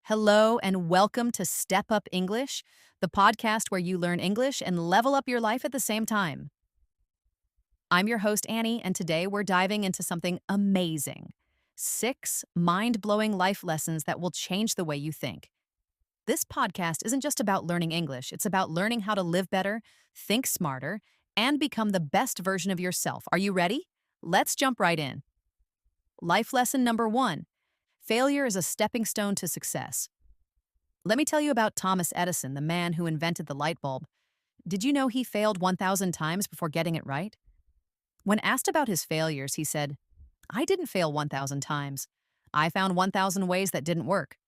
Hello, and welcome to Step Up English, the podcast where you learn English and level up your life at the same time. I'm your host, Annie, and today we're diving into something amazing: 6 mind-blowing life lessons that will change the way you think. This podcast isn't just about learning English, it's about learning how to live better, think smarter, and become the best version of yourself. Are you ready? Let's jump right in. Life lesson number 1: failure is a stepping stone to success. Let me tell you about Thomas Edison, the man who invented the light bulb. Did you know he failed 1,000 times before getting it right? When asked about his failures, he said, "I didn't fail 1,000 times. I found 1,000 ways that didn't work."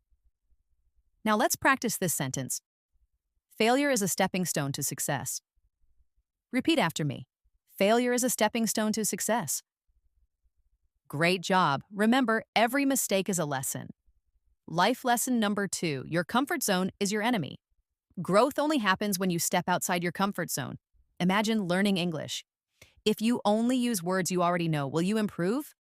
Now let's practice this sentence. Failure is a stepping stone to success. Repeat after me. Failure is a stepping stone to success. Great job. Remember, every mistake is a lesson. Life lesson number 2: your comfort zone is your enemy. Growth only happens when you step outside your comfort zone. Imagine learning English. If you only use words you already know, will you improve?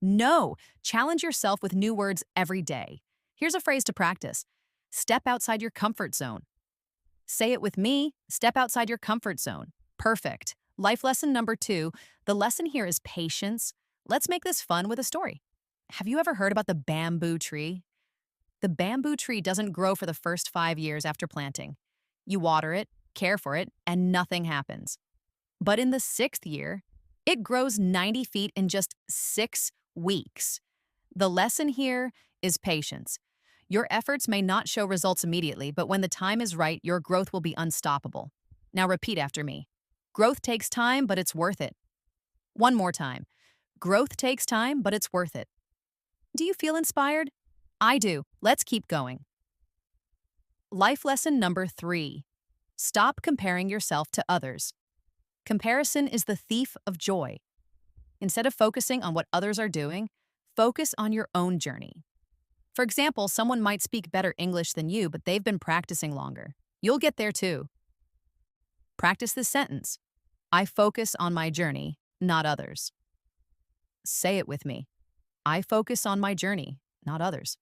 No. Challenge yourself with new words every day. Here's a phrase to practice: step outside your comfort zone. Say it with me: step outside your comfort zone. Perfect. Life lesson number 2: the lesson here is patience. Let's make this fun with a story. Have you ever heard about the bamboo tree? The bamboo tree doesn't grow for the first 5 years after planting. You water it, care for it, and nothing happens. But in the 6th year, it grows 90 feet in just 6 weeks. The lesson here is patience. Your efforts may not show results immediately, but when the time is right, your growth will be unstoppable. Now repeat after me. Growth takes time, but it's worth it. One more time. Growth takes time, but it's worth it. Do you feel inspired? I do. Let's keep going. Life lesson number 3: stop comparing yourself to others. Comparison is the thief of joy. Instead of focusing on what others are doing, focus on your own journey. For example, someone might speak better English than you, but they've been practicing longer. You'll get there too. Practice this sentence: I focus on my journey, not others. Say it with me. I focus on my journey, not others.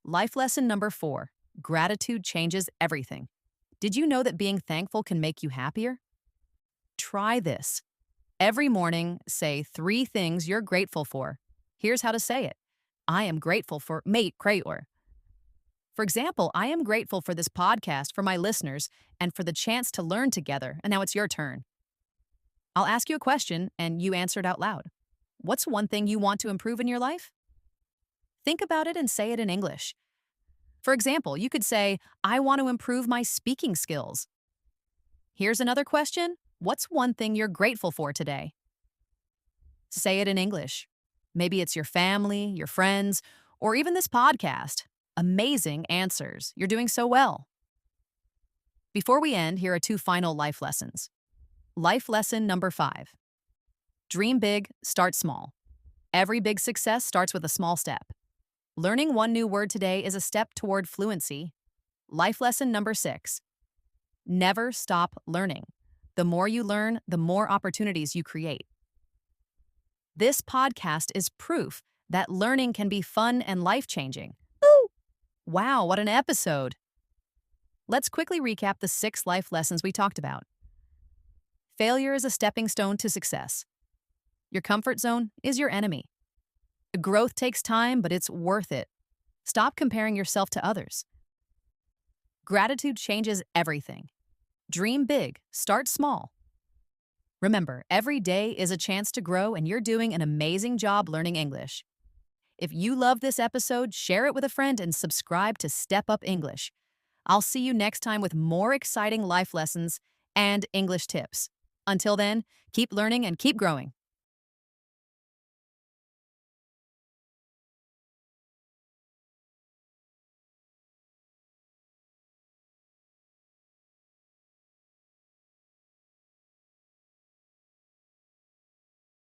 Life lesson number 4: gratitude changes everything. Did you know that being thankful can make you happier? Try this. Every morning, say 3 things you're grateful for. Here's how to say it. I am grateful for mate Crayor. For example, I am grateful for this podcast, for my listeners, and for the chance to learn together. And now it's your turn. I'll ask you a question and you answer it out loud. What's one thing you want to improve in your life? Think about it and say it in English. For example, you could say, I want to improve my speaking skills. Here's another question. What's one thing you're grateful for today? Say it in English. Maybe it's your family, your friends, or even this podcast. Amazing answers. You're doing so well. Before we end, here are 2 final life lessons. Life lesson number 5. Dream big, start small. Every big success starts with a small step. Learning one new word today is a step toward fluency. Life lesson number 6. Never stop learning. The more you learn, the more opportunities you create. This podcast is proof that learning can be fun and life-changing. Woo! Wow, what an episode! Let's quickly recap the 6 life lessons we talked about. Failure is a stepping stone to success. Your comfort zone is your enemy. Growth takes time, but it's worth it. Stop comparing yourself to others. Gratitude changes everything. Dream big, start small. Remember, every day is a chance to grow, and you're doing an amazing job learning English. If you love this episode, share it with a friend and subscribe to Step Up English. I'll see you next time with more exciting life lessons and English tips. Until then, keep learning and keep growing.